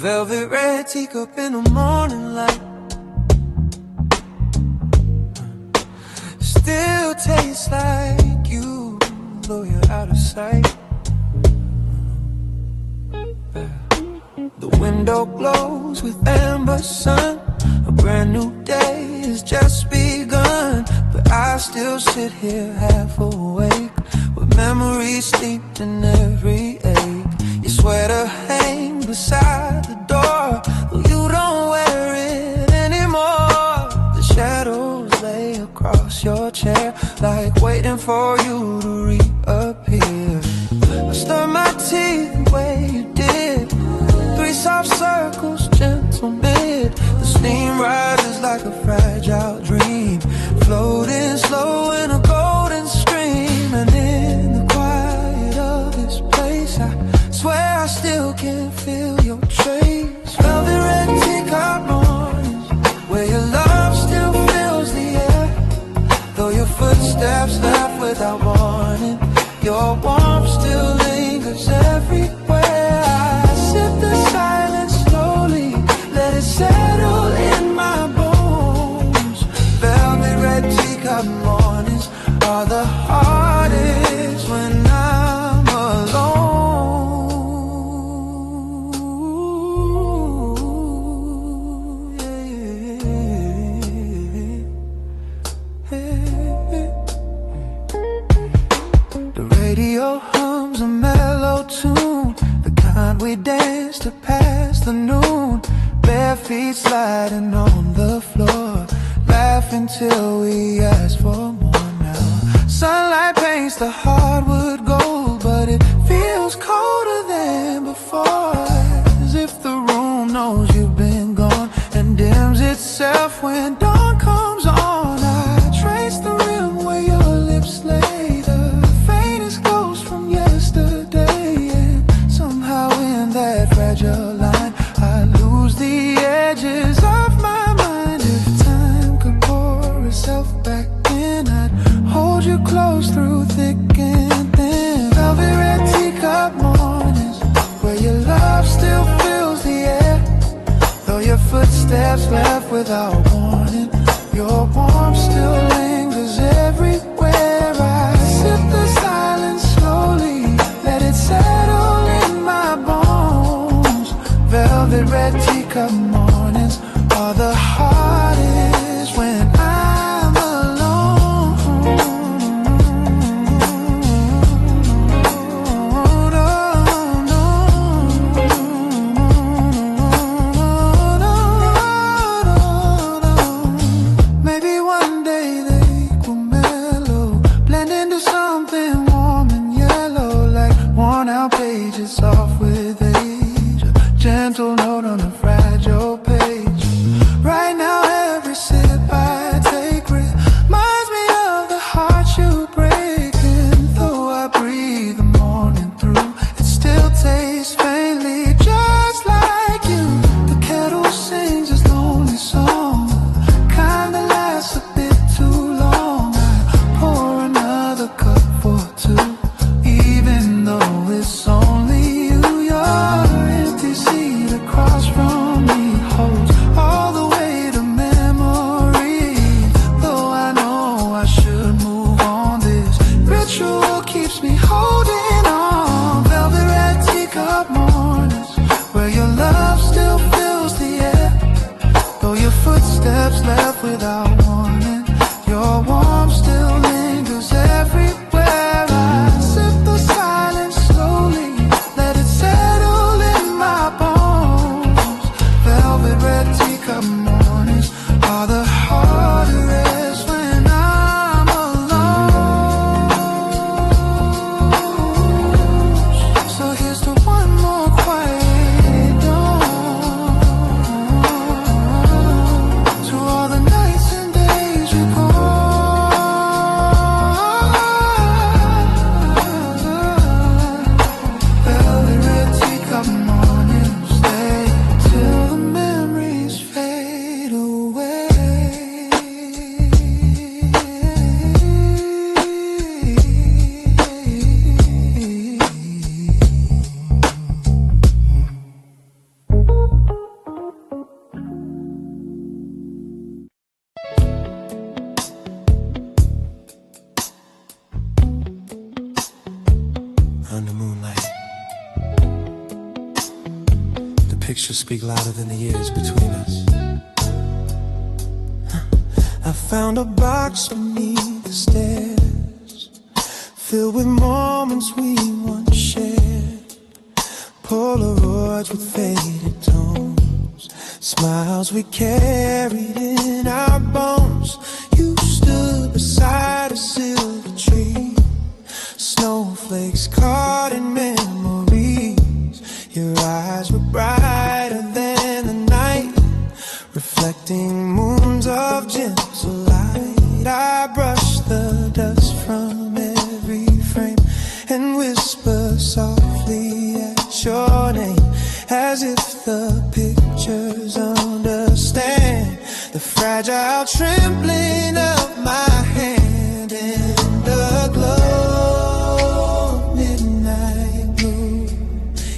velvet red teacup in the morning light. Still tastes like you, though you're out of sight. The window glows with amber sun. A brand new day has just begun, but I still sit here half awake, with memories steeped in every ache. Your sweater hangs beside the door, though you don't wear it anymore. The shadows lay across your chair, like waiting for you to reappear. I stir my tea the way you did, 3 soft circles, gentle mid. The steam rises like a fragile dream, floating slow in a golden stream. And in the quiet of this place, I swear I still can feel your trace. Velvet red teacup mornings, where your love still fills the air, though your footsteps left without warning. Your warmth still lingers everywhere. I sip the silence slowly, let it settle in my bones. Velvet red teacup mornings are the hardest when I'm alone. The radio hums a mellow tune, the kind we dance to pass the noon. Bare feet sliding on the floor, laughing till we ask for more now. Sunlight paints the hardwood gold, but it feels colder than before, as if the room knows you've been gone and dims itself when dawn comes on. I trace the rim where your lips lay, the faintest ghost from yesterday, and somehow in that fragile line I lose the edges of my mind. If time could pour itself back in, I'd hold you close through thick and thin. Velvet red teacup mornings, where your love still fills the air, though your footsteps left without warning. Your warmth still lingers everywhere. I sip the silence slowly, let it settle in my bones. Velvet red teacup mornings are the hardest when I'm alone. Maybe one day they will mellow, blend into something warm and yellow, like worn out pages soft with age, a gentle note on a fragile page. Right now every sip I take reminds me of the heart you break, and though I breathe the morning through, it still tastes faintly just like you. The kettle sings its lonely song, kind that lasts a bit too long. I pour another cup for two, even though it's only you. Your empty seat across from me holds all the weight of memory, though I know I should move on. This ritual keeps me holding on. Velvet red teacup mornings, where your love still fills the air, though your footsteps left without warning. Your warmth still lingers everywhere. I sip the silence slowly, let it settle in my bones. Velvet red teacup mornings are the hardest when I'm alone. So here's to one more quiet dawn, to all the nights and days you gone. pictures speak louder than the years between us. I found a box beneath the stairs, filled with moments we once shared. Polaroids with faded tones, smiles we carried in our bones. You stood beside a silver tree, snowflakes caught in memories. Your eyes were brighter than the night, reflecting moons of gentle light. I brushed the dust from every frame and whispered softly at your name, as if the pictures understand the fragile trembling of my hand in the glow of midnight blue.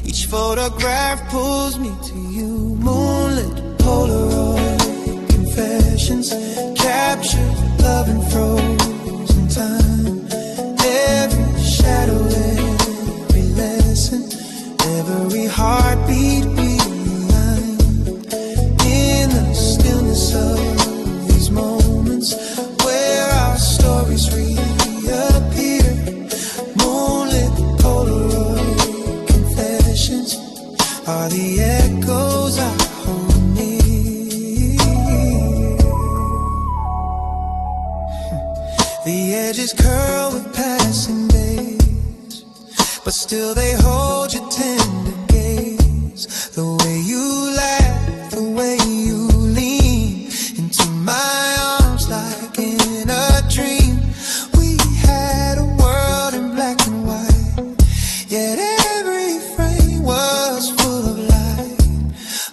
Each photograph pulls me to you, moonlit Polaroid confessions, captured love and frozen time. Every shadow, every lesson, every heartbeat realigned in the stillness of these moments where our stories reappear. Moonlit Polaroid confessions are the echoes I hold near. The edges curl with passing days, but still they hold your tender gaze. The way you laugh, the way you lean into my arms like in a dream. We had a world in black and white, yet every frame was full of light.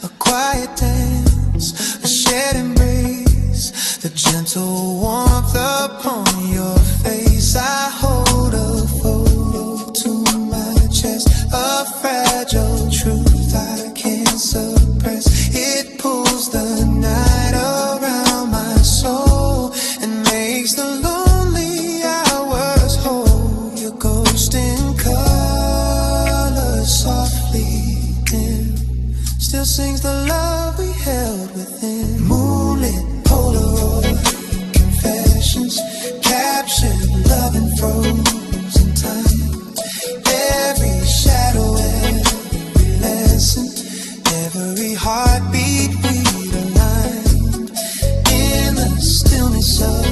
A quiet dance, a shared embrace, the gentle warmth upon your face. I hold a photo to my chest, a fragile truth I can't suppress. It pulls the night around my soul and makes the lonely hours whole. Your ghost in color softly dim still sings the love we held within. Moonlit Polaroid confessions, captured love and frozen time. Every shadow, every lesson, every heartbeat realigned in the stillness of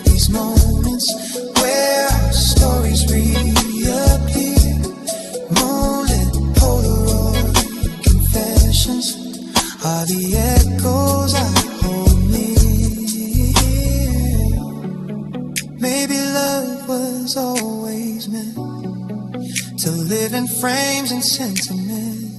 these moments where our stories reappear. Moonlit Polaroid confessions are the echoes I hold near. Maybe love was always meant to live in frames and sentiment,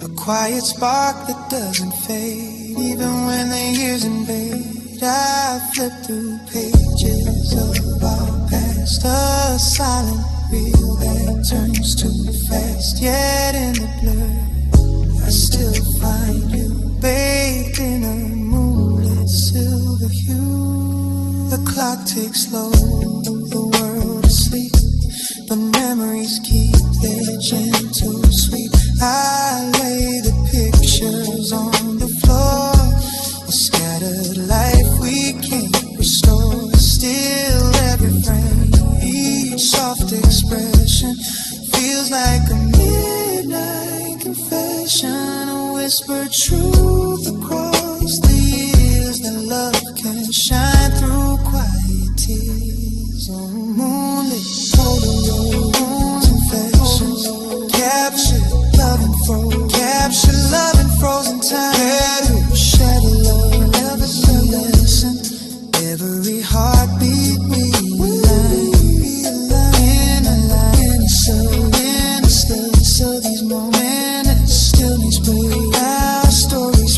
a quiet spark that doesn't fade even when the years invade. I flip through pages of our past, a silent reel that turns too fast. Yet in the blur I still find you, bathed in a moonlit silver hue. The clock ticks slow, the world is asleep, but memories keep their gentle sweep. I lay the pictures on the floor, a scattered life we can't restore. Still every frame, each soft expression feels like a midnight confession, a whispered truth across the years that love can shine through quiet tears. On moonlit Polaroid confessions, captured love and frozen time. Every shadow, love, every lesson, every heartbeat realigned in the stillness of these moments. Stillness where our stories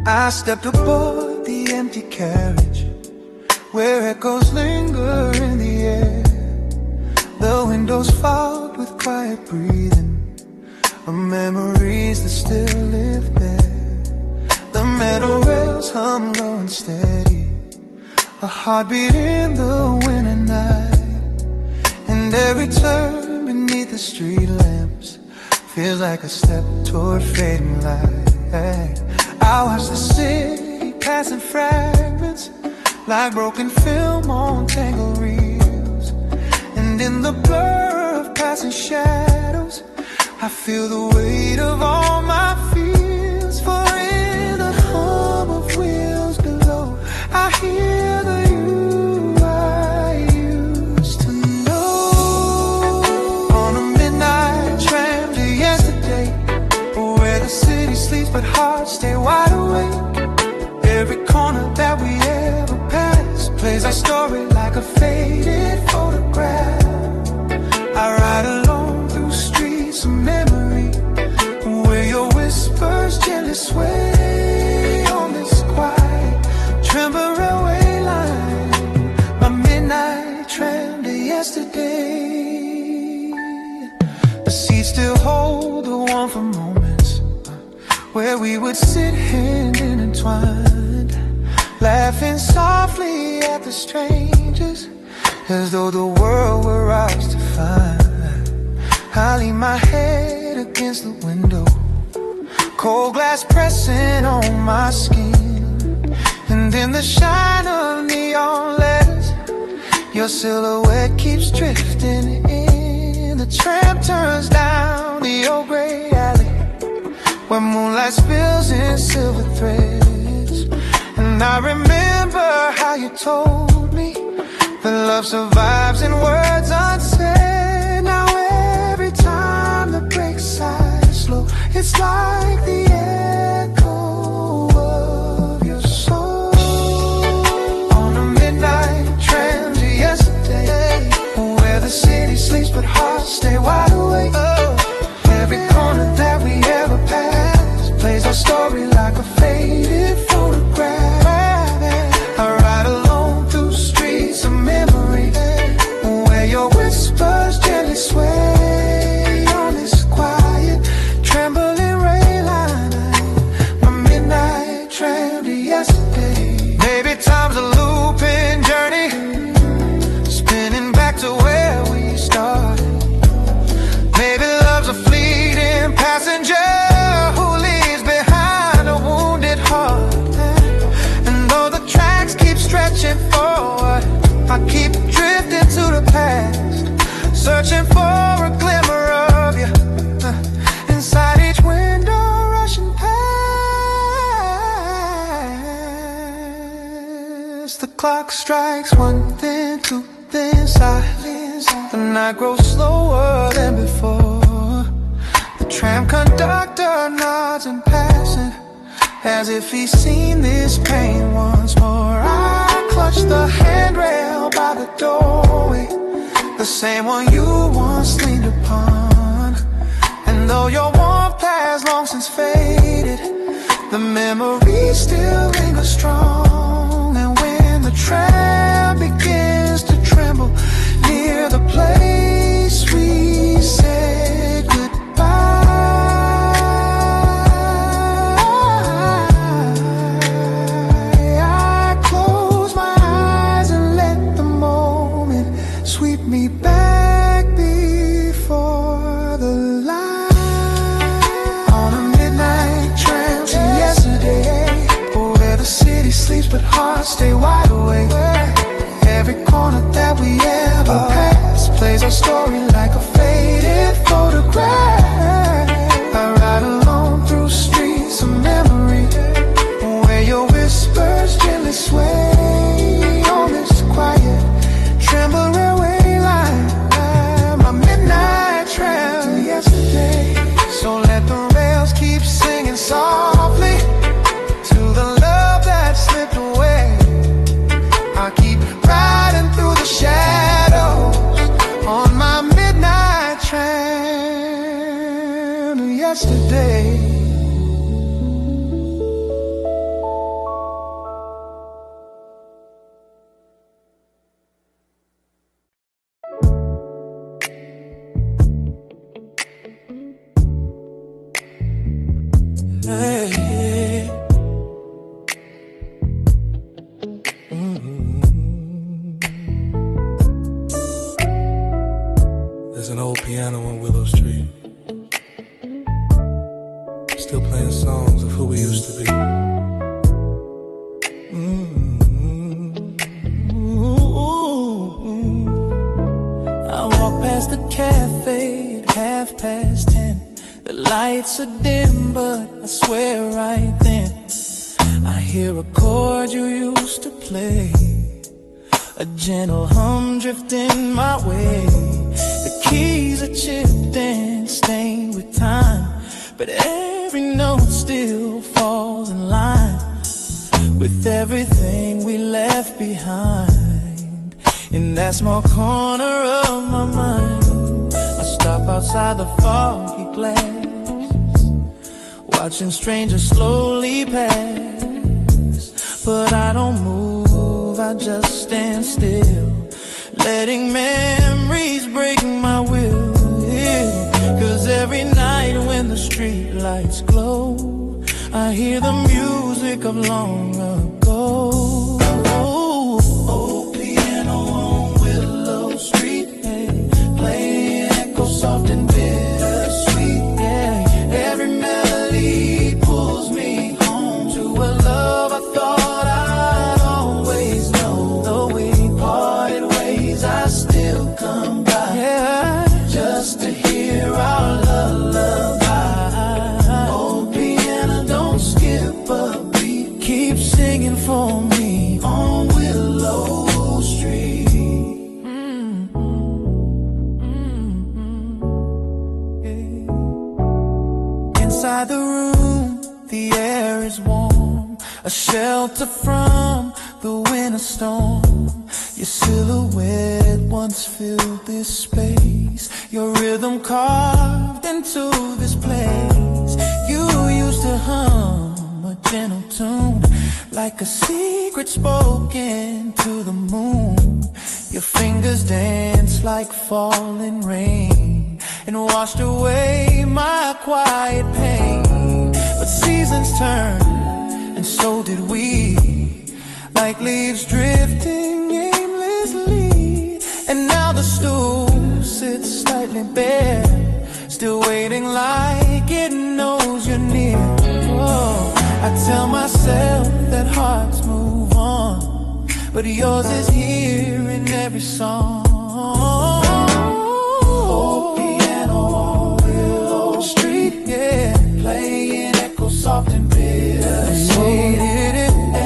I stepped aboard the empty carriage, where echoes linger in the air. The windows fogged with quiet breathing, of memories that still live there. The metal rails hum low and steady, a heartbeat in the winter night. And every turn beneath the street lamps feels like a step toward fading light. I watch the city pass in fragments, like broken film on tangled reels. And in the blur of passing shadows, I feel the weight of all my fears. For in the hum of wheels below, I hear the you I used to know. On a midnight tram to yesterday, where the city sleeps but hearts stay wide awake. Every corner that we ever passed plays our story like a faded photograph. I ride alone through streets of memory, where your whispers gently sway on this quiet tremble railway line. My midnight tram to yesterday. The seats still hold the warmth for moments, where we would sit hand intertwined, laughing softly at the strangers, as though the world were ours to find. I lean my head against the window, cold glass pressing on my skin. And in the shine of neon letters, your silhouette keeps drifting in. The tram turns down the old gray alley, where moonlight spills in silver threads. And I remember how you told me that love survives in words unsaid. Now every time the brakes sigh slow, it's like the echo of your soul. On a midnight tram to yesterday, where the city sleeps but hearts stay wide awake. Every corner that we ever passed plays our story like a faded photograph. I ride alone through streets of memory, where your whispers gently sway on this quiet, trembling rail line. My midnight tram to yesterday. Maybe time's a looping journey, spinning back to where we started. Maybe love's a fleeting passenger who leaves behind a wounded heart. And though the tracks keep stretching forward, I keep drifting to the past, searching for a glimmer of you inside each window rushing past. The clock strikes one, then two, then silence. The night grows slower than before. The tram conductor nods in passing, as if he's seen this pain once more. I clutch the handrail by the doorway, the same one you once leaned upon. And though your warmth has long since faded, the memories still linger strong. And when the tram begins to tremble near the place we said goodbye, I close my eyes and let the moment sweep me back before the light. On a midnight tram to yesterday, where the city sleeps but hearts stay wide awake. Every corner that we ever passed plays our Hey. There's an old piano on Willow Street, still playing songs of who we used to be. I walk past the cafe at 10:30. The lights are dim, but I swear right then I hear a chord you used to play, a gentle hum drifting my way. The keys are chipped and stained with time, but every note still falls in line with everything we left behind. In that small corner of my mind, I stop outside the foggy glass, watching strangers slowly pass. But I don't move, I just stand still, letting memories break my will. Yeah. 'Cause every night when the street lights glow, I hear the music of long ago. Old piano on Willow Street, hey, playing echo soft and bittersweet. Yeah. Every melody pulls me home to a love I thought I'd always know. Though we parted ways, I still come by, yeah, just to hear our lullaby. Old piano, don't skip a beat, keep singing for me on Willow Street. Yeah. Inside the room, the air is warm, a shelter from the winter storm. Your silhouette once filled this space, your rhythm carved into this place. You used to hum a gentle tune, like a secret spoken to the moon. Your fingers danced like falling rain and washed away my quiet pain. But seasons turned, and so did we, like leaves drifting aimlessly. And now the stool sits slightly bare, still waiting like it knows you're near. Oh, I tell myself that hearts move on, but yours is here in every song. Old piano on Willow Street, yeah, playing echo soft and bittersweet.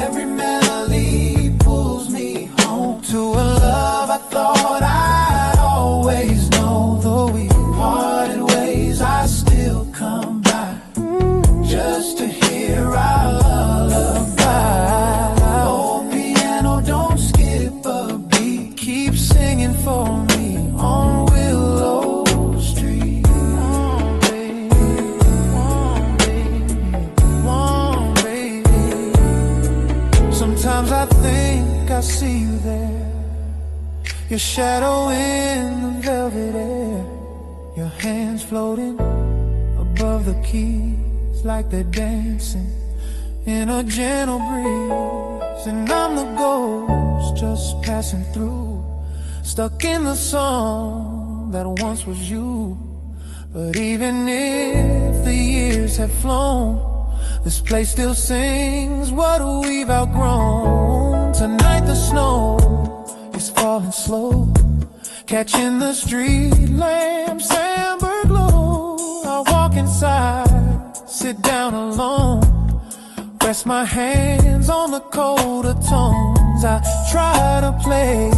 Every melody pulls me home to a love I thought I'd always know. Though we parted ways, I still come by, just to hear our lullaby. Old piano, don't skip a beat, keep singing for me on Willow Street. Sometimes I think I see you there, your shadow in the velvet air, your hands floating above the keys like they're dancing in a gentle breeze. And I'm the ghost just passing through, stuck in the song that once was you. But even if the years have flown, this place still sings what we've outgrown. Tonight the snow is falling slow, catching the street lamps amber glow. I walk inside, sit down alone, rest my hands on the colder tones. I try to play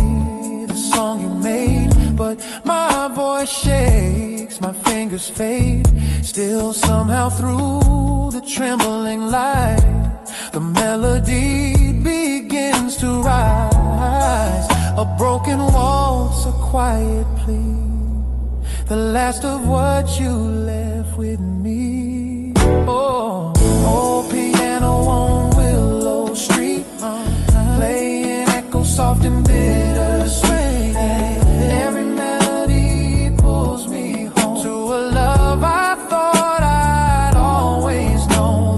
the song you made, but my voice shakes, my fingers fade. Still somehow through the trembling light, the melody begins to rise. A broken waltz, a quiet plea, the last of what you left with me. Oh, old piano on Willow Street, playing echo soft and bittersweet. Every melody pulls me home to a love I thought I'd always know.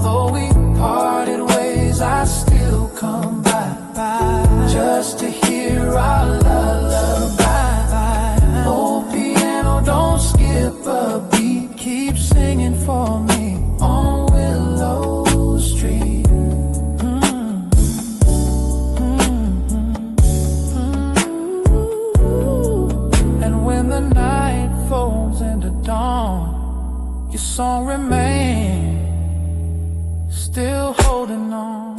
still holding on.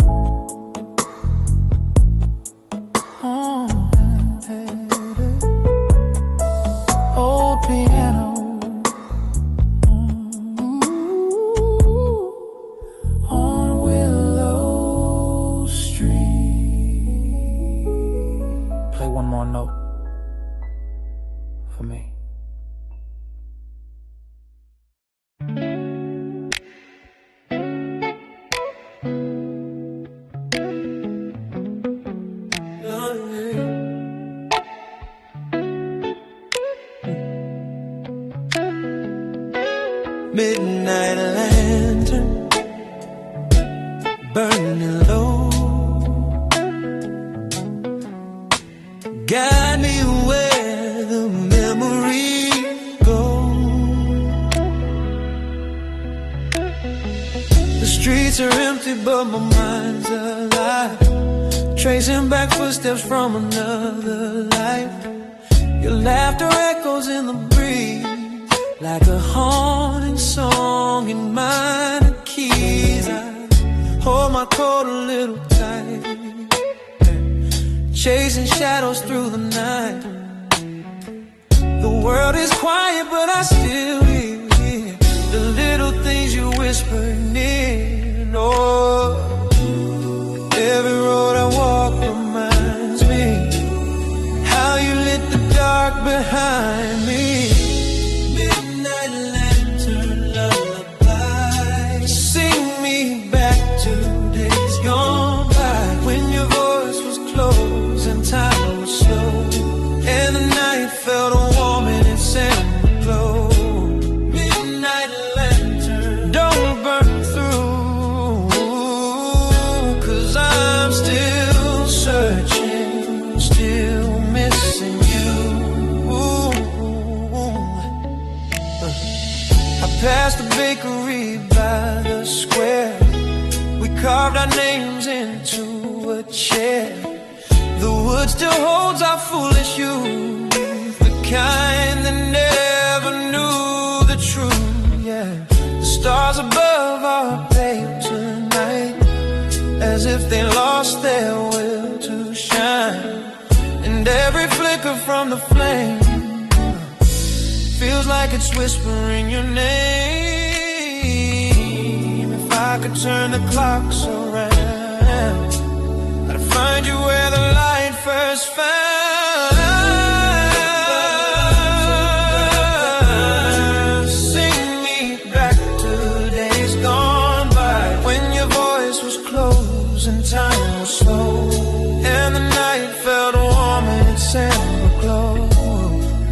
Old piano, on Willow Street. Play one more note for me. Midnight lantern burning low, guide me where the memories go. The streets are empty but my mind's alive, tracing back footsteps from another life. Your laughter echoes in the breeze like a haunting song in minor keys. I hold my coat a little tight, chasing shadows through the night. The world is quiet but I still hear the little things you whisper near. Oh, every road I walk reminds me how you lit the dark behind me. Time was slow, and the night felt warm and it sent a glow. Midnight lantern, don't burn through, 'cause I'm still searching, still missing you. I passed the bakery by the square, we carved our names into a chair. The wood still holds our foolish youth, the kind that never knew the truth, yeah. The stars above are pale tonight, as if they lost their will to shine. And every flicker from the flame feels like it's whispering your name. If I could turn the clocks around, I'd find you where the light first found. Sing me back to days gone by, when your voice was close and time was slow, and the night felt warm and it sent a glow.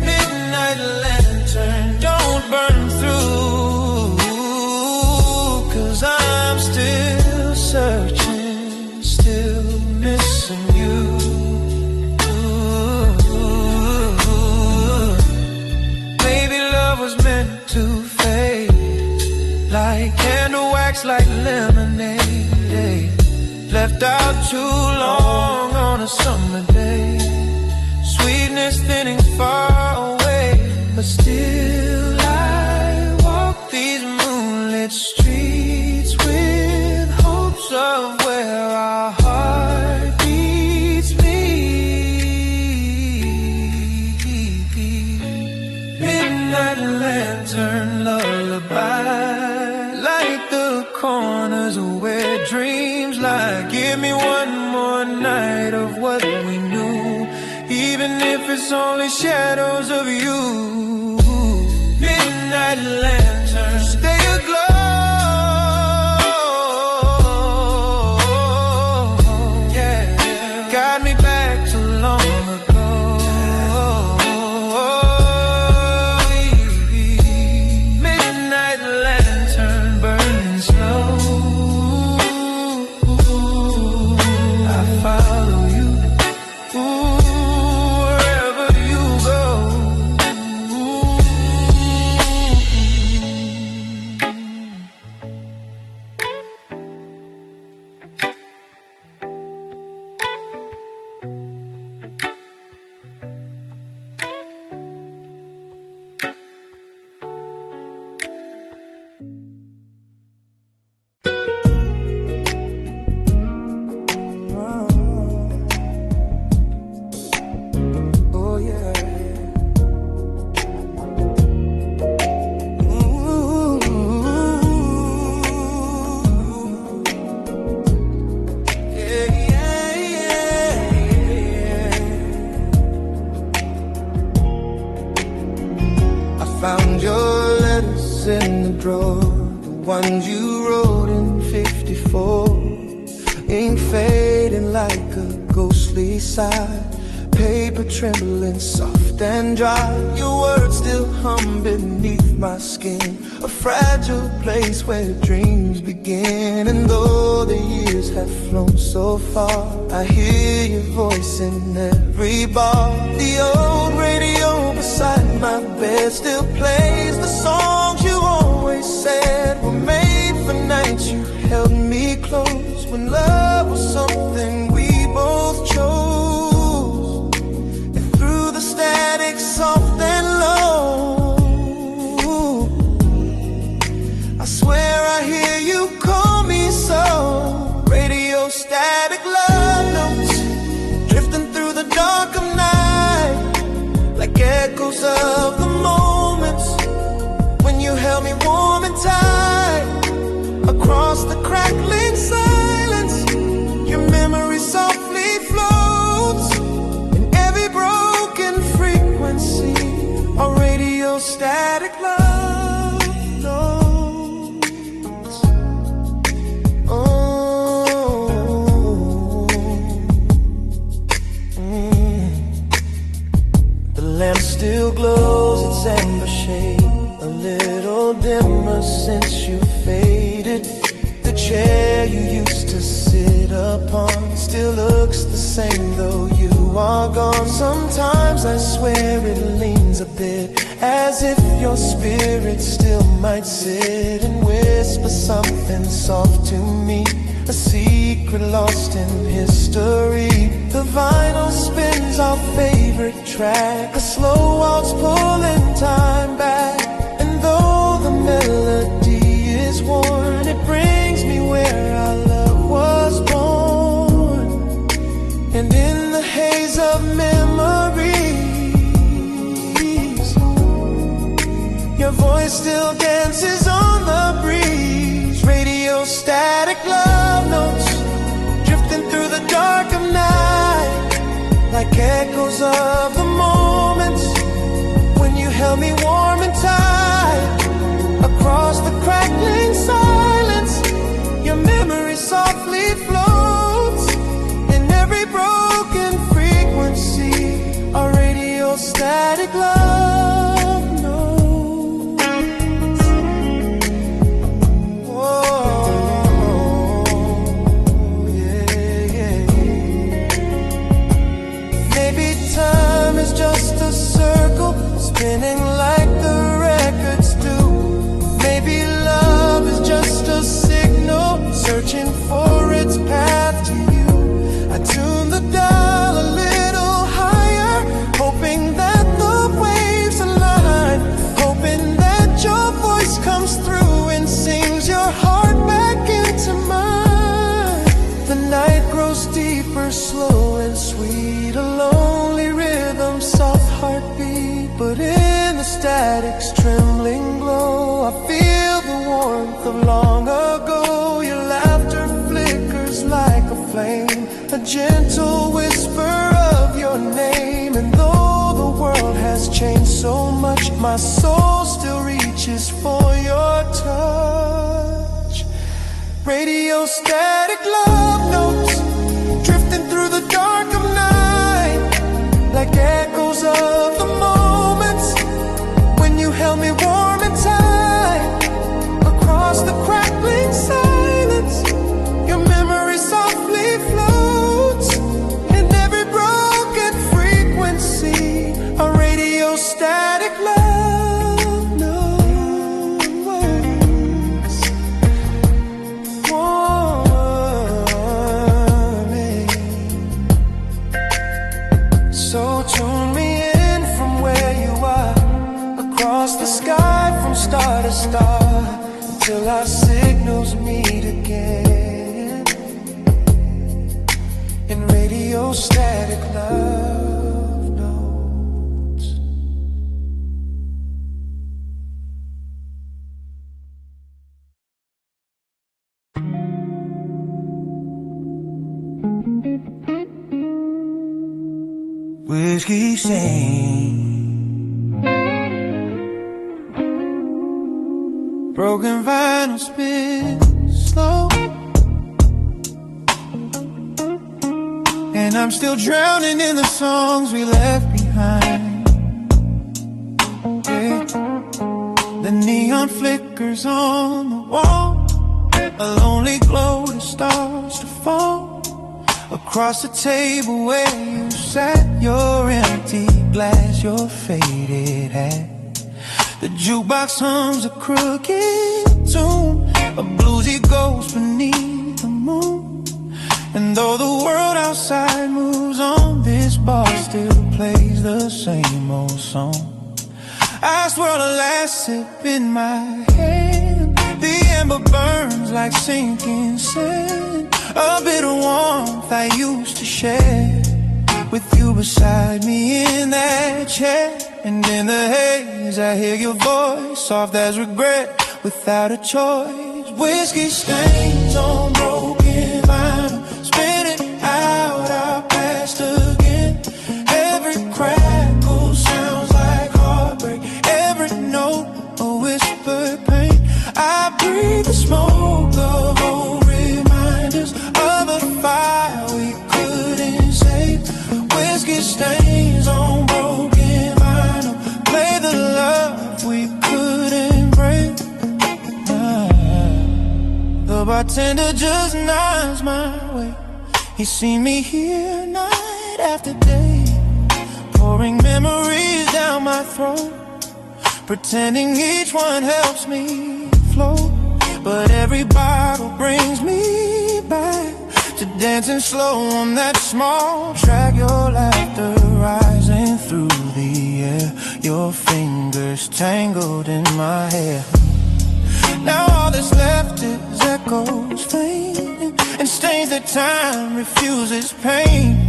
Midnight lantern, don't burn through, 'cause I'm still searching, still missing you. Maybe love was meant to fade, like candle wax, like lemonade, left out too long on a summer day. Sweetness thinning far away, but still I walk these moonlit streets with hopes of where our heart beats meet. Midnight lantern lullaby, like the corners where dreams lie. Give me one more night of what we knew, even if it's only shadows of you. Midnight lantern, stay aglow. drawer, the ones you wrote in '54, ink fading like a ghostly sigh, paper trembling soft and dry. Your words still hum beneath my skin, a fragile place where dreams begin. And though the years have flown so far, I hear your voice in every bar. The old radio beside my bed still plays the songs you always said were made for nights you held me close, when love was something we both chose. And through the static soft and low, I swear I hear you call me so. Radio static love notes drifting through the dark of night, like echoes of the moments when you held me warm and tight. Across the crackling silence, your memory softly floats in every broken frequency. A radio static love notes. The lamp still glows its amber shade, a little dimmer since you faded. The chair you used to sit upon still looks the same though you are gone. Sometimes I swear it leans a bit, as if your spirit still might sit and whisper something soft to me, a secret lost in history. The vinyl spins our favorite track, a slow waltz pulling time back. And though the melody is worn, it brings me where our love was born. And in the haze of memories, your voice still dances on the breeze. Radio static love notes drifting through the dark of night, like echoes of the moments when you held me warm and tight. Across the crackling silence, your memory softly floats in every broken frequency. A radio static love notes. Whoa, yeah, yeah. Maybe time is just a circle spinning like the records do. Maybe love is just a signal searching for its path to you. I tune the dial a little higher, hoping that the waves align, hoping that your voice comes through and sings your heart back into mine. The night grows deeper, slow and sweet, a lonely rhythm, soft heartbeat. But in the static's trembling glow, I feel the warmth of long ago. Your laughter flickers like a flame, a gentle whisper of your name. And though the world has changed so much, my soul still reaches for your touch. Radio static love notes drifting through the dark of night, like echoes of the moments when you held me warm and tight. Across the crackling silence, your memory softly floats in every broken frequency. A radio static love notes. Warming. So tune me in from where you are, across the sky from star to star, till our signals meet again in radio static love notes. Whiskey sing, Broken vinyl spins slow, and I'm still drowning in the songs we left behind. Yeah. The neon flickers on the wall, a lonely glow that starts to fall. Across the table where you sat, your empty glass, your faded hat. The jukebox hums a crooked tune, a bluesy ghost beneath the moon. And though the world outside moves on, this bar still plays the same old song. I swirl a last sip in my hand, the ember burns like sinking sand. A bit of warmth I used to share with you beside me in that chair. And in the haze I hear your voice, soft as regret, without a choice. Whiskey stains on broken vinyl, spinning out our past again. Every crackle sounds like heartbreak, every note a whispered pain. I breathe the smoke of old reminders of a fire we couldn't save. Whiskey stains on broken vinyl, play the love we couldn't break. The bartender just nods my way. He's seen me here night after day, pouring memories down my throat, pretending each one helps me float. But every bottle brings me back to dancing slow on that small track. Your laughter rising through the air, your fingers tangled in my hair. Now all that's left is echoes faint, and stains that time refuses pain.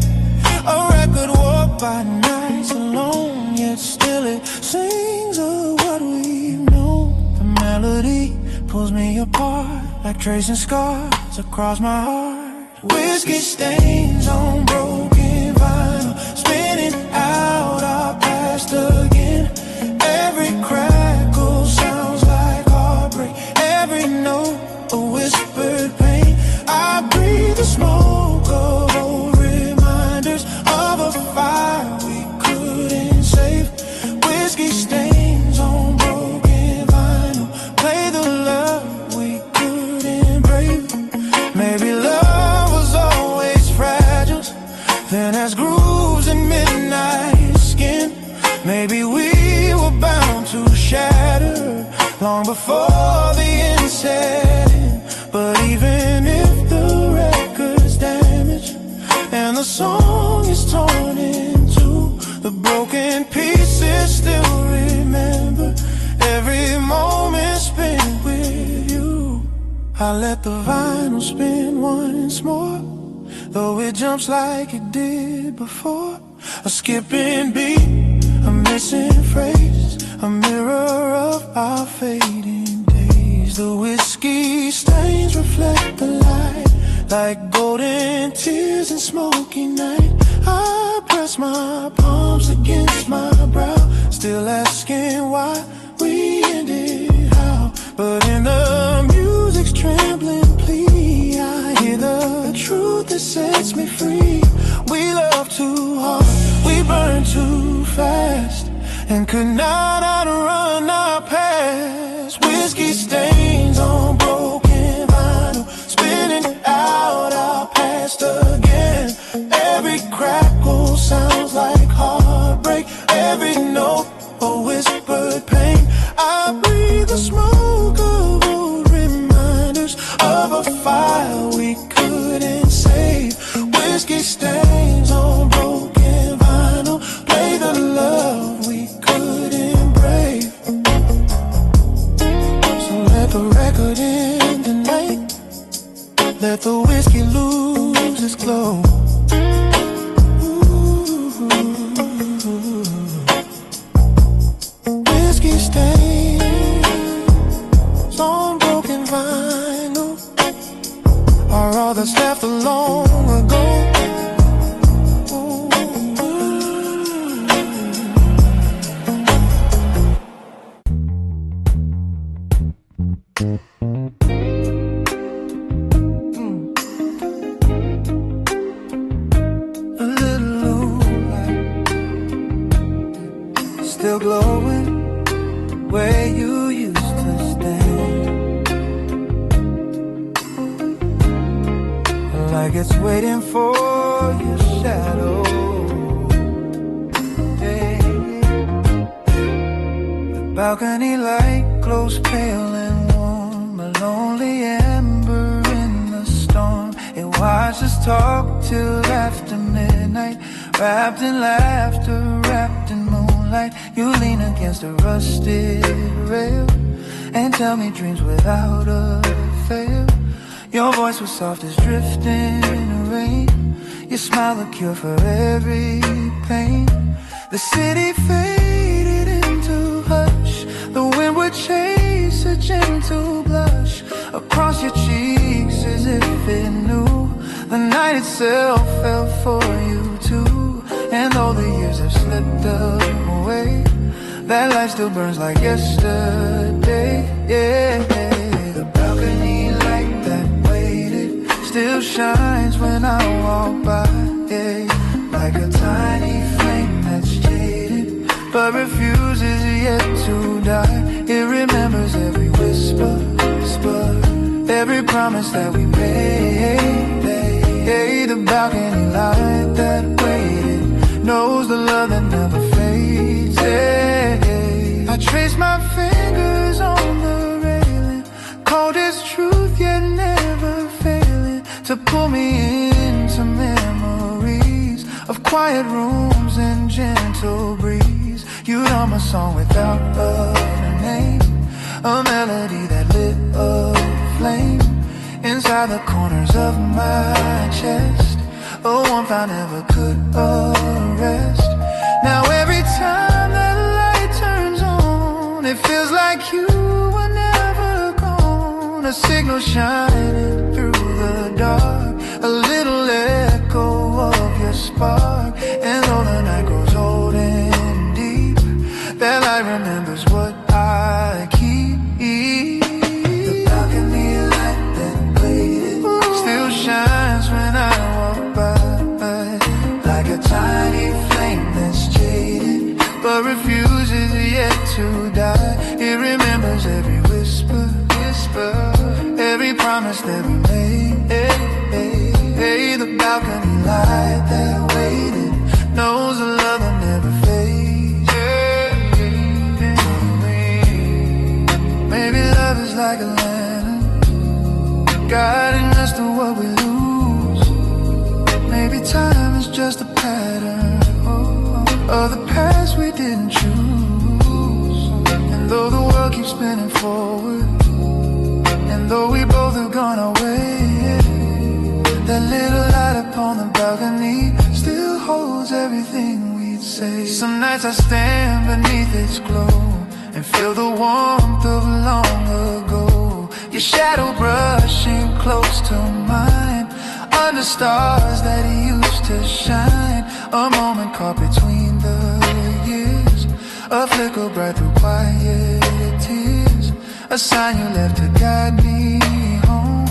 A record walked by nights alone, yet still it sings of what we've known. The melody pulls me apart like tracing scars across my heart. Whiskey stains on broken vinyl, spinning out our past again. Every crackle sounds like heartbreak, every note a whispered pain. I breathe the smoke of old reminders of a fire we couldn't save. Whiskey stains on broken vinyl, play the love we couldn't brave. Maybe love was always fragile, then as grooves in midnight skin. Maybe we were bound to shatter long before the end set in. But even if the record's damaged and the song is torn in two, the broken pieces still remember every moment spent with you. I let the vinyl spin once more, though it jumps like it did before. A skipping beat, a missing phrase, a mirror of our fading days. The whiskey stains reflect the light like golden tears in smoky night. I press my palms against my brow, still asking why we ended how. But in the music's trembling plea, I hear the truth that sets me free. We love too hard, we burn too fast, and could not outrun our past. Whiskey stains on broken vinyl, spinning out our past again. Every crackle sounds like heartbreak, every note a whispered pain. I breathe the smoke of old reminders of a fire we couldn't save. Whiskey stains on broken vinyl, play the love we couldn't brave. So let the record end tonight, let the whiskey lose its glow. Whiskey stains on broken vinyl are all that's left long ago. like it's waiting for your shadow. Yeah. The balcony light glows pale and warm, a lonely ember in the storm. It watches us talk till after midnight, wrapped in laughter, wrapped in moonlight. You lean against a rusted rail and tell me dreams without a fail. Your voice was soft as drifting rain. Your smile a cure for every pain. The city faded into hush. The wind would chase a gentle blush across your cheeks as if it knew the night itself fell for you too. And though the years have slipped away, that light still burns like yesterday. Yeah, the balcony light that waited still shines when I walk by. Yeah, like a tiny flame that's jaded but refuses yet to die. It remembers every whisper, every promise that we made. Hey, the balcony light that waited knows the love that never fades. Hey, I trace my fingers on the railing, cold as truth yet never failing, to pull me into memories of quiet rooms and gentle breeze. You know my song without a name, a melody that lit a flame inside the corners of my chest, a warmth I never could arrest. Now every time that light turns on, it feels like you were never gone. A signal shining through the dark, a little echo of your spark. And though the night grows old and deep, that light remembers what I keep. The balcony light that waited still shines when I walk by, like a tiny flame that's jaded but refuses yet to die. It remembers every whisper, every promise that we made. Hey, the balcony light that waited knows a love that never fades. Maybe love is like a lantern, guiding us to what we lose. Maybe time is just a pattern of the past we didn't choose. And though the world keeps spinning forward, and though we both have gone our way, that little light upon the balcony still holds everything we'd say. Some nights I stand beneath its glow and feel the warmth of long ago. Your shadow brushing close to mine, under stars that used to shine. A moment caught between the years, a flicker bright through quiet tears, a sign you left to guide me home,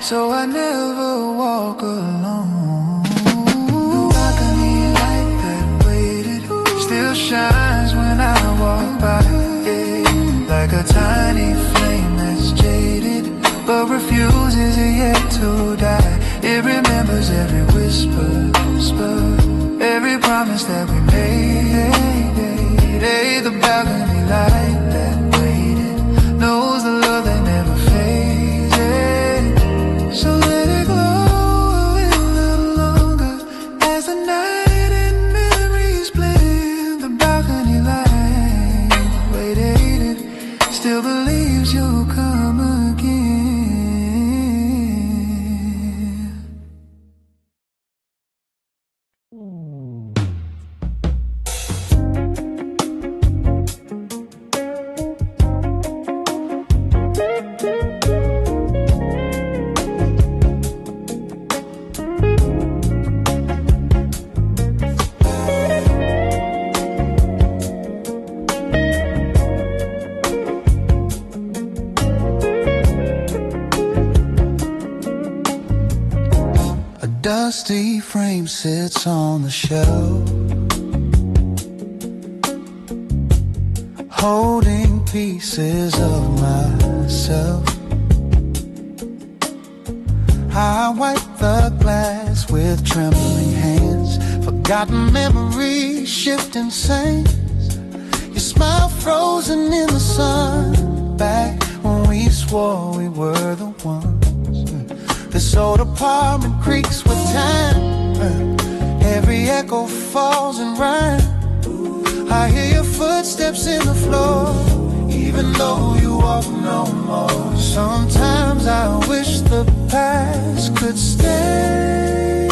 so I never walk alone. The balcony light that waited still shines when I walk by, yeah, like a tiny flame that's jaded but refuses yet to die. It remembers every whisper, every promise that we made. Hey, the balcony light that waited knows the love that never fades. Yeah. So let it glow a little longer as the night and memories blend. The balcony light waited still believes you'll come again. Dusty frame sits on the shelf, holding pieces of myself. I wipe the glass with trembling hands. Forgotten memories, shifting sands. Your smile frozen in the sun. Back when we swore we were the ones. This old apartment creaks with time. Every echo falls in rhyme. I hear your footsteps in the floor, even though you walk no more. Sometimes I wish the past could stay,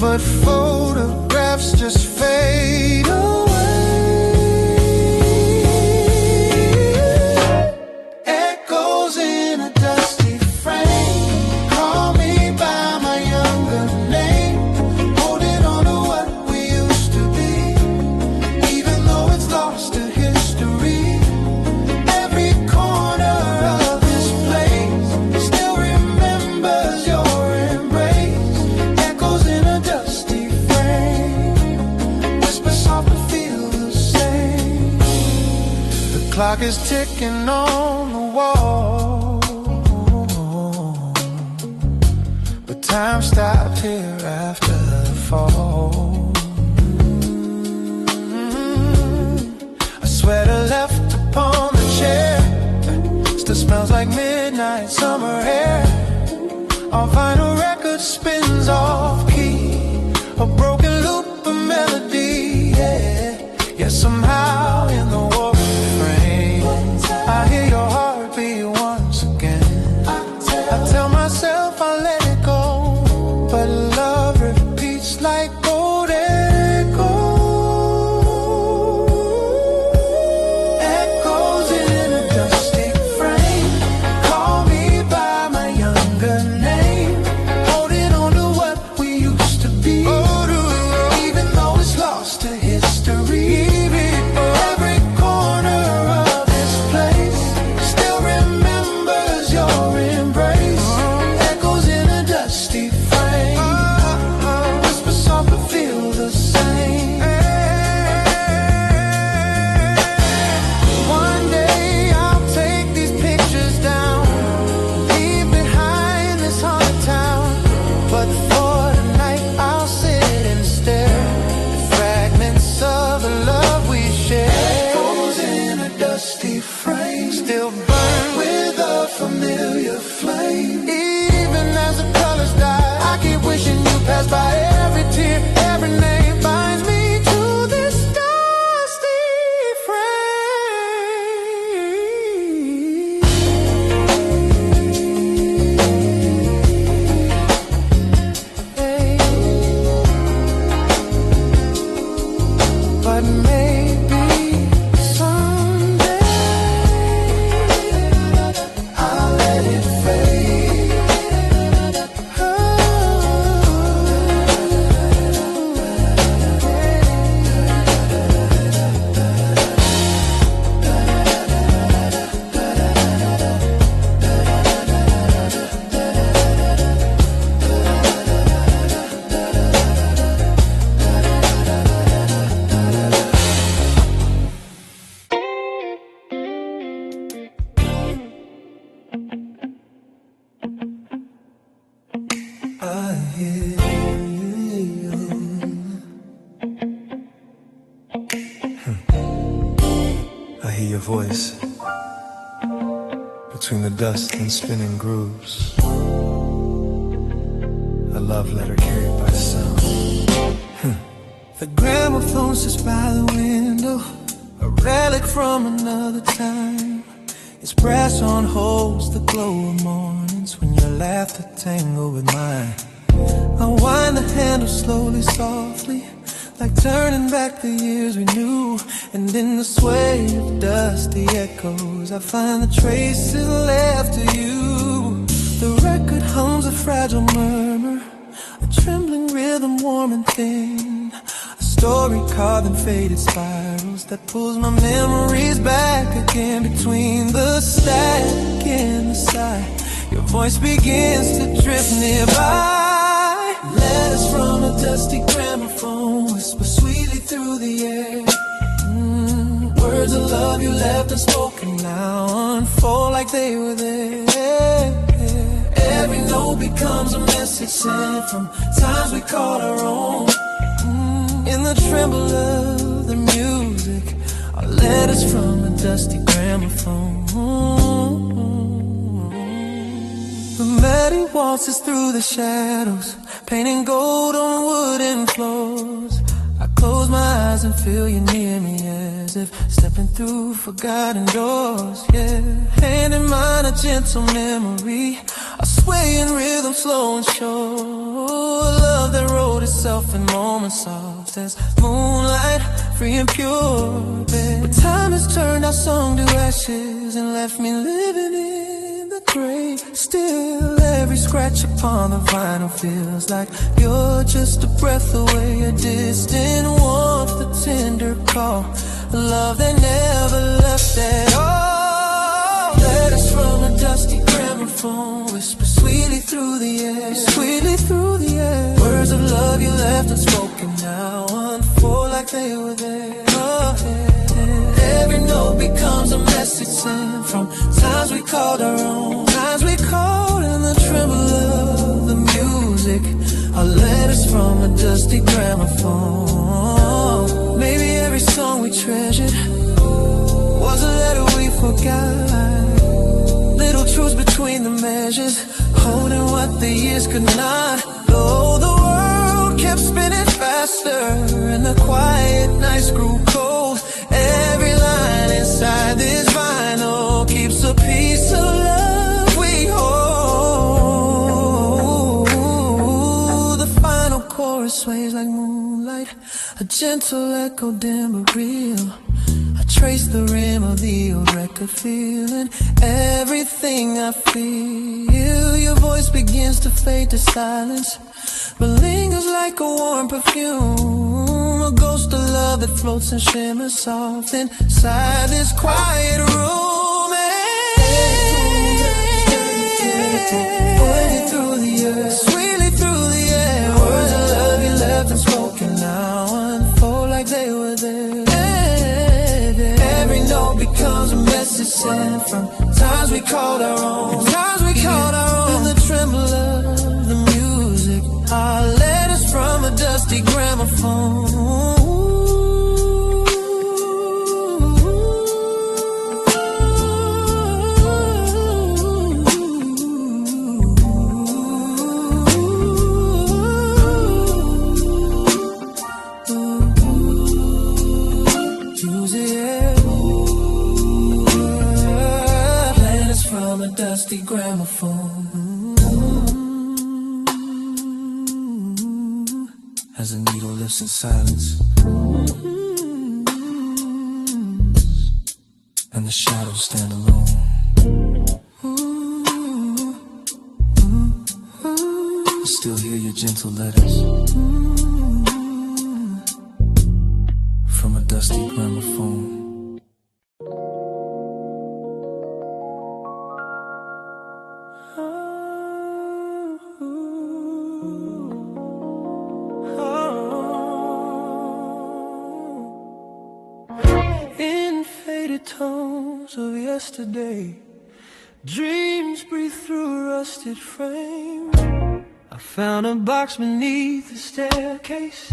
but photographs just fade away. Echoes in a dusty frame, call me by my younger name, holding on to what we used to be, even though it's lost to history. Every corner of this place still remembers your embrace. Echoes in a dusty frame, whisper soft but feel the same. The clock is ticking on the wall, but time stopped here after the fall. A sweater left upon the chair still smells like midnight summer air. Our vinyl record spins off key, a broken loop of melody, yeah somehow in the war frame I hear your heartbeat once again. I tell myself I'll let it go, but love repeats like old echoes. Echoes in a dusty frame, call me by my younger name, holding on to what we used to be, even though it's lost to history. Every corner of this place still remembers your embrace. Echoes in a dusty frame, whisper soft but feel the same. One day I'll take these pictures down, leave behind this haunted town, but for tonight I'll sit and stare at fragments of the love we shared. Echoes in a dusty frame, still burn with a familiar flame. Even as the colors die, I keep wishing you passed by. Every tear, every name binds me to this dusty frame. But maybe someday I'll let it fade. I hear you. I hear your voice between the dust and spinning grooves. A love letter carried by sound. The gramophone sits by the window, a relic from another time. Its brass on holds the glow of mornings when your laughter tangled with mine. I wind the handle slowly, softly, like turning back the years we knew. And in the sway of dusty echoes, I find the traces left of you. The record hums a fragile murmur, a trembling rhythm warm and thin, a story carved in faded spirals that pulls my memories back again. Between the static and the sigh, your voice begins to drift nearby. Letters from a dusty gramophone whisper sweetly through the air. Words of love you left unspoken now unfold like they were there. message sent from times we called our own. In the tremble of the music, our letters from a dusty gramophone. The melody waltzes through the shadows, painting gold on wooden floors. I close my eyes and feel you near me, as if stepping through forgotten doors. Yeah, hand in mine, a gentle memory, a swaying rhythm, slow and sure. A love that wrote itself in moments soft as moonlight, free and pure. But time has turned our song to ashes and left me living in the grave. Still, every scratch upon the vinyl feels like you're just a breath away, a distant warmth, a tender call, a love that never left at all. Letters from a dusty gramophone whisper sweetly through the air, sweetly through the air. Words of love you left unspoken now unfold like they were there. Oh, yeah. Every note becomes a message sent from times we called our own, times we called in the tremble of the music. Our letters from a dusty gramophone. Maybe every song we treasured was a letter we forgot. Little truths between the measures, holding what the years could not. Though the world kept spinning faster and the quiet nights grew cold, every line inside this vinyl keeps a piece of love we hold. The final chorus sways like moonlight, a gentle echo, dim but real. I trace the rim of the old record, feeling everything I feel. Your voice begins to fade to silence, but lingers like a warm perfume, a ghost of love that floats and shimmers soft inside this quiet room. Waiting through the earth, sweetly through the air. Words of love you left unspoken now unfold like they were there. Every note becomes a message sent from times we called our own, times we called our own. In the tremble of the music, our letters from a dusty gramophone. Dusty gramophone. As a needle lifts in silence, and the shadows stand alone. I still hear your gentle letters from a dusty gramophone. Tones of yesterday, dreams breathe through a rusted frame. I found a box beneath the staircase,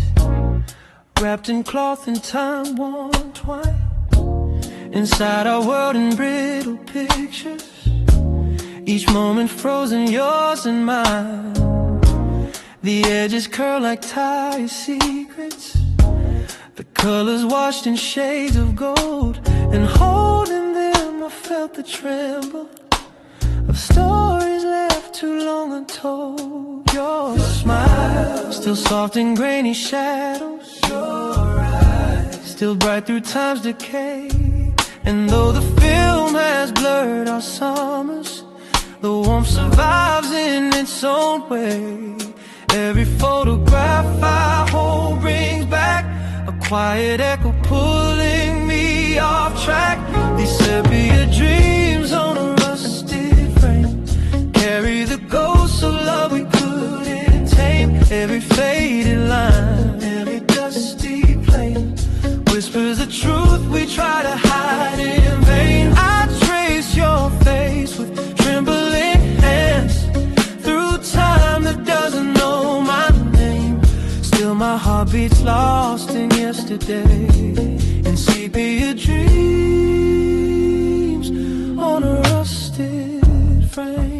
wrapped in cloth and time-worn twine. Inside our world in brittle pictures, each moment frozen, yours and mine. The edges curl like tired secrets, the colors washed in shades of gold. And holding them, I felt the tremble of stories left too long untold. Your smile, still soft in grainy shadows. Your eyes, still bright through time's decay. And though the film has blurred our summers, the warmth survives in its own way. Every photograph I hold brings back a quiet echo pulling me off track. These sepia dreams on a rusted frame carry the ghosts of love we couldn't tame. Every faded line, every dusty plane whispers the truth we try to hide in vain. I trace your face with trembling hands through time that doesn't heartbeats lost in yesterday, and sepia dreams on a rusted frame.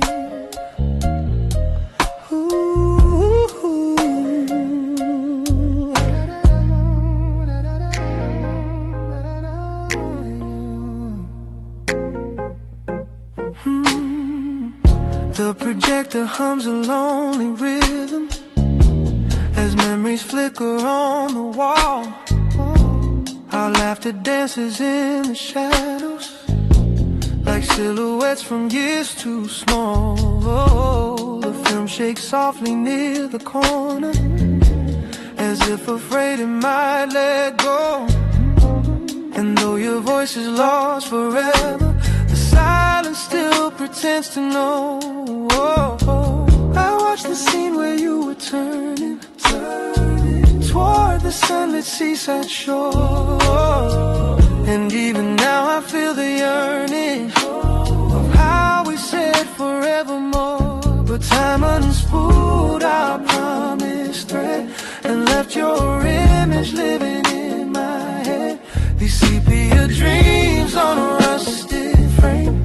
The projector hums a lonely rhythm as memories flicker on the wall. Our laughter dances in the shadows like silhouettes from years too small. The film shakes softly near the corner as if afraid it might let go. And though your voice is lost forever, the silence still pretends to know. I watched the scene where you were turning toward the sunlit seaside shore. And even now I feel the yearning of how we said forevermore. But time unspooled our promised thread and left your image living in my head. These sepia dreams on a rusted frame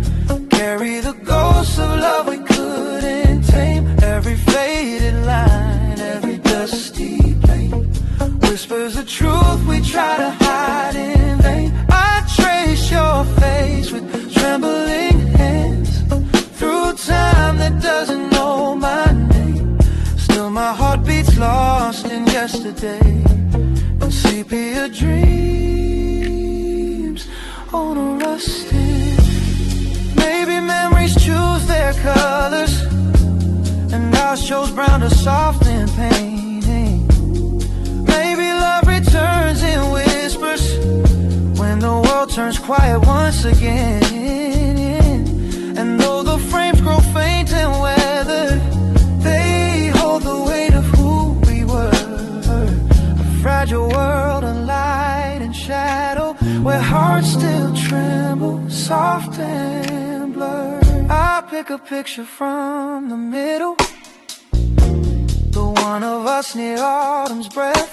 carry the ghosts of love we couldn't tame. Every faded line, every dusty plane whispers the truth we try to hide in vain. I trace your face with trembling hands through time that doesn't know my name. Still my heart beats lost in yesterday, and sepia dreams on a rusted. Maybe memories choose their colors, and ours shows brown to soft and painting. Maybe love returns in whispers when the world turns quiet once again. And though the frames grow faint and weathered, they hold the weight of who we were. A fragile world of light and shadow, where hearts still tremble, soft and blurred. I pick a picture from the middle, the one of us near autumn's breath.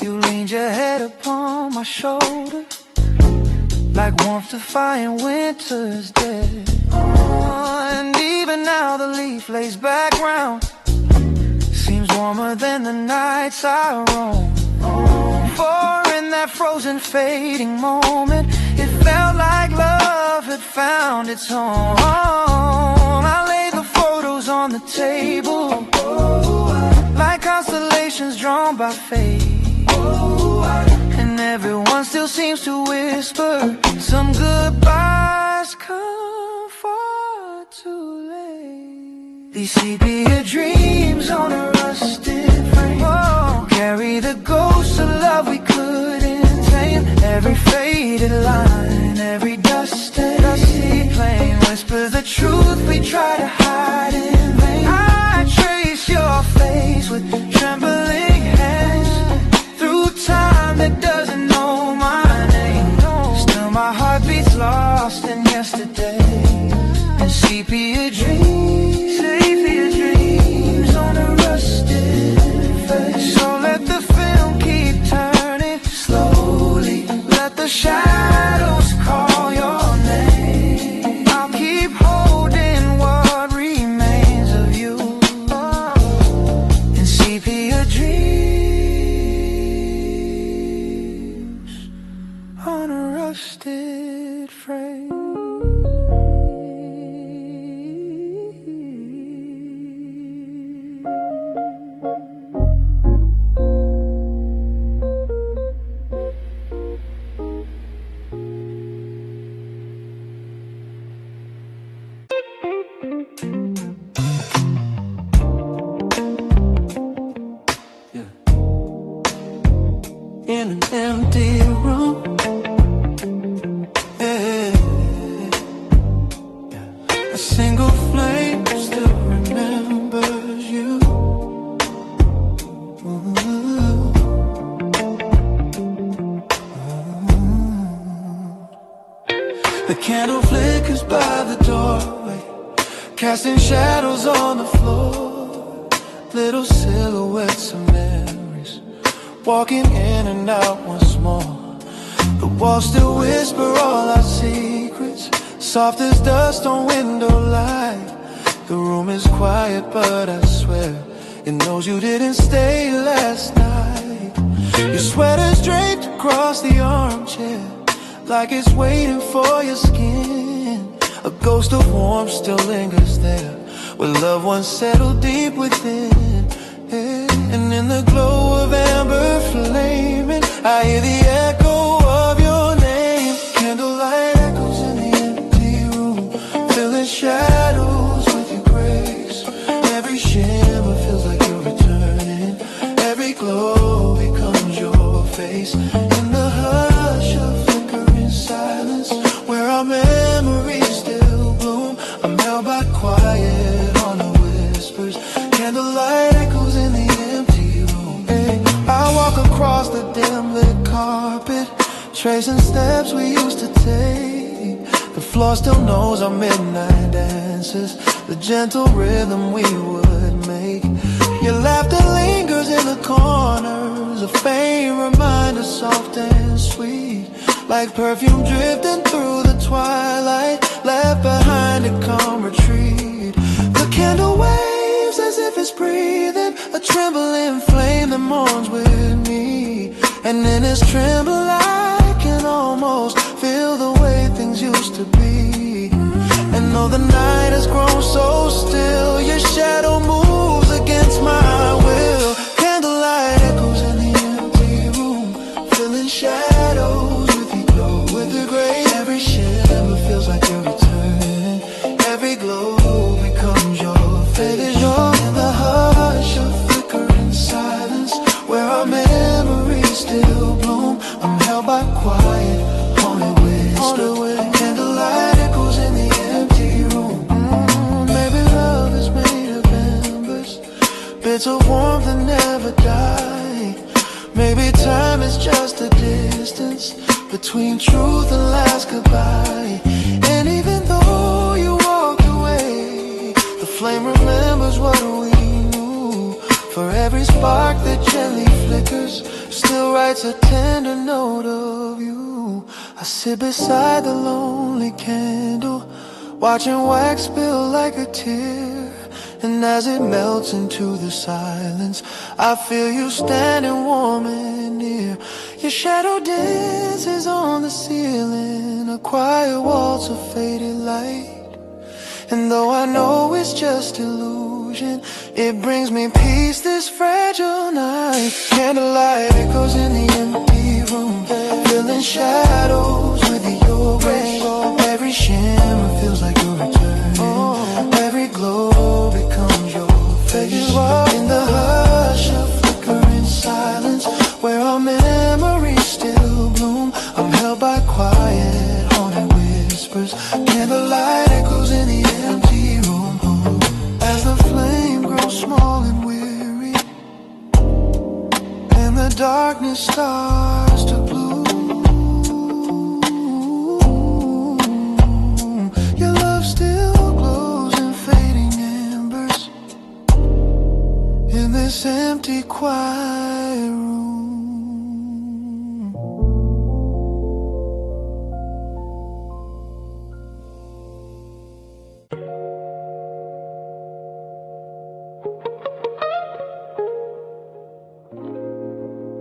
You leaned your head upon my shoulder, like warmth defying winter's dead. And even now the leaf lays back round, seems warmer than the nights I roam. For in that frozen fading moment, it felt like love had found its home. I lay the photos on the table, like constellations drawn by fate. And everyone still seems to whisper some goodbyes come far too late. These sepia dreams on a rusted frame carry the ghosts of love we couldn't tame. Every faded line, every dusty plane whispers the truth we try to hide in vain. I trace your face with trembling hands through time that doesn't know my name. Still my heart beats lost in yesterday, and sepia dreams on a rusted face. So let the film keep turning slowly, let the shadows call your name. I'll keep holding what remains of you in sepia dreams on a rusted frame. In an empty room, a single flame still remembers you. The candle flickers by the doorway, casting shadows on the floor. Little silhouettes of memories walking in and out once more. The walls still whisper all our secrets, soft as dust on window light. The room is quiet, but I swear it knows you didn't stay last night. Your sweater's draped across the armchair, like it's waiting for your skin. A ghost of warmth still lingers there, where loved ones settle deep within. And in the glow of amber flaming, I hear the echo of your name. Candlelight echoes in the empty room, filling shadows with your grace. Every shimmer feels like you're returning, every glow becomes your face. In the hush of flickering silence, where our memories still bloom, I'm held by quiet haunted whispers. Candlelight echoes in the empty room. I walk across the dim lit carpet, tracing steps we used to take. The floor still knows our midnight dances, the gentle rhythm we would make. Your laughter lingers in the corners, a faint reminder, soft and sweet, like perfume drifting through the twilight, left behind to come retreat. The candle waves as if it's breathing, a trembling flame that mourns with me. And in its tremble I can almost feel the way things used to be. And though the night has grown so still, your shadow moves against my will. Candlelight echoes in the empty room, filling shadows with your glow, with the gray. Every shimmer feels like you're returning, every glow becomes your face. In the hush of flickering silence, where our memories still bloom, I'm held by quiet haunted whispers. Candlelight echoes in the empty room. Maybe love is made of embers, bits of warmth that never die. Maybe time is just a distance between truth and last goodbye. And even though you walked away, the flame remembers what we knew. For every spark that gently flickers, still writes a tender note of you. I sit beside the lonely candle, watching wax spill like a tear. And as it melts into the silence, I feel you standing warm and near. Your shadow dances on the ceiling, a quiet waltz of faded light. And though I know it's just illusion, it brings me peace this fragile night. Candlelight echoes in the empty room, filling shadows with your grace. Every shimmer feels like you're returning, every glow becomes your face. In the hush of flickering silence, where our memories still bloom, I'm held by quiet haunted whispers. Candlelight echoes in the empty room. As the flame grows small and weary, and the darkness starts to gloom, your love still glows in fading embers in this empty, quiet room.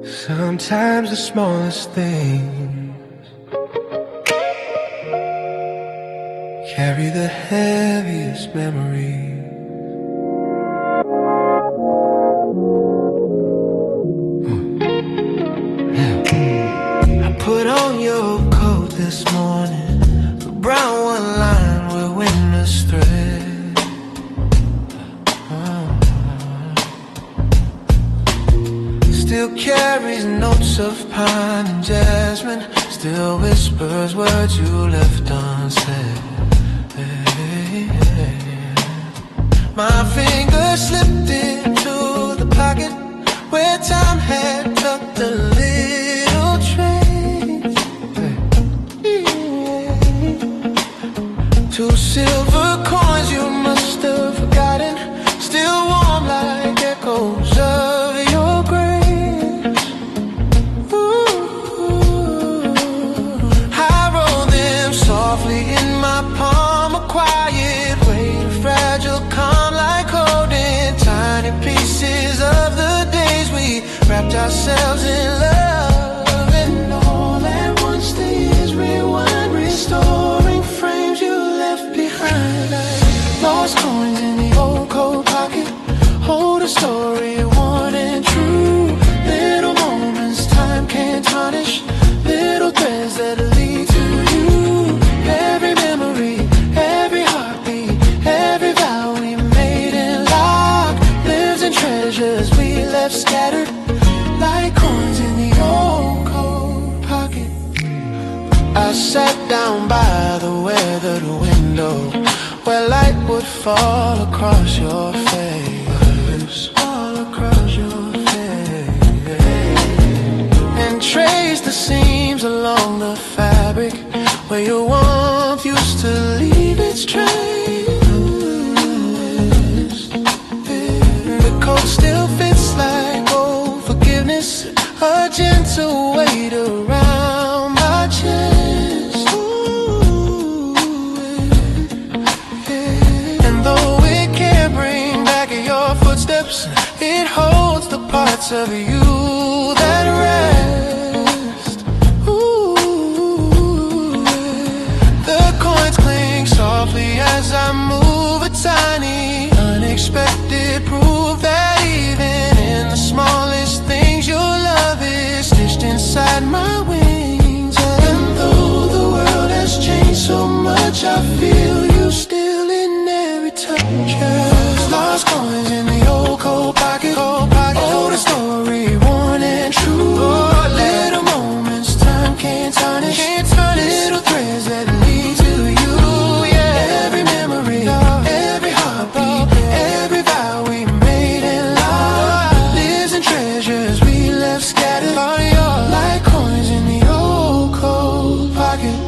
Sometimes the smallest things carry the heaviest memories. I put on your coat this morning, the brown one lined with winter's thread. Still carries notes of pine and jasmine, still whispers words you left unsaid. My fingers slipped into the pocket where time had tucked a little trace. Two silver coins you must have forgotten, still warm like echoes of your grace. ourselves in love. And all at once the years rewind, restoring frames you left behind. Like lost coins in the old coat pocket, hold a story worn and true. Little moments time can't tarnish, little threads that lead to you. Every memory, every heartbeat, every vow we made and locked lives in treasures we left scattered like coins in the old coat pocket. I sat down by the weathered window where light would fall across your face, all across your face, and trace the seams along the fabric where your warmth used to leave its trace. The coat still fits like old forgiveness, a gentle weight around my chest. And though it can't bring back your footsteps, it holds the parts of you that rest. The coins cling softly as I move, a tiny, unexpected proof that even in the smallest things your love is stitched inside my wings. And though the world has changed so much, I feel you still in every touch. Lost coins in the old coat pocket, hold a story worn and true. Little moments time can't tarnish, little threads that lead to you. Yeah, every memory, every heartbeat, every vow we made and lost lives in treasures we left scattered like coins in the old coat pocket.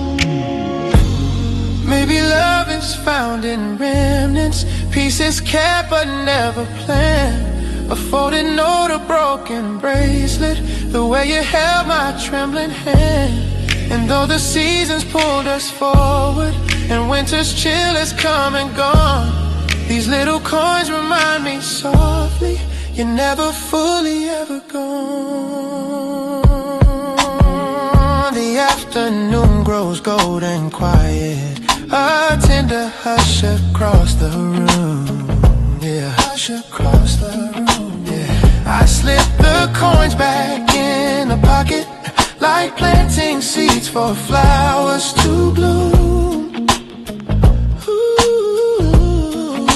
Maybe love is found in remnants, pieces kept but never planned. A folded note, a broken bracelet, the way you held my trembling hand. And though the seasons pulled us forward and winter's chill has come and gone, these little coins remind me softly you're never fully ever gone. The afternoon grows gold and quiet, a tender hush across the room. Yeah, hush across the room. Yeah, I slip the coins back in the pocket like planting seeds for flowers to bloom. Ooh,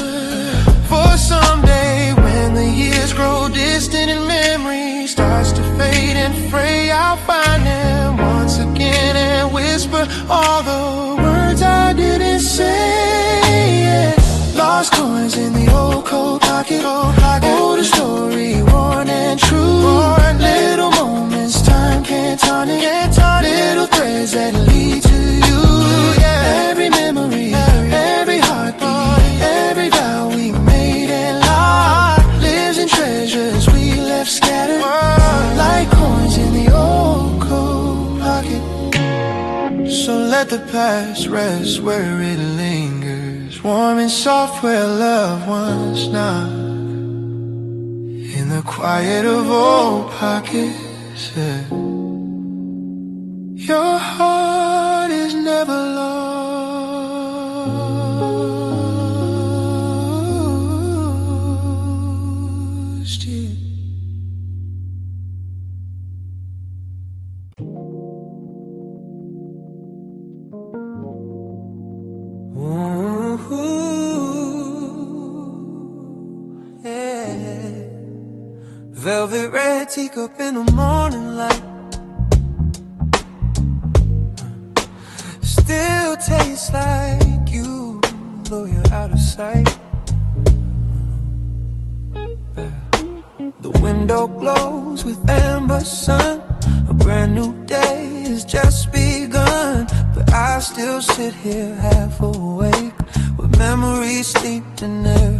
for someday when the years grow distant and memory starts to fade and fray, I'll find them once again and whisper all the words I didn't say. Yeah. Lost coins in the old coat pocket, hold a story worn and true. Little moments time can't tarnish, little threads that lead to you. Yeah. Every memory, every heartbeat, every vow we made and lost lives in treasures we left scattered like coins in the old coat pocket. So let the past rest where it lingers, warm and soft where love once knocked, in the quiet of old pockets. Yeah. Your heart is never lost. Yeah. Ooh, yeah. Velvet red teacup in the morning light, still tastes like you, though you're out of sight. The window glows with amber sun, a brand new day has just begun. But I still sit here half awake with memories steeped in air.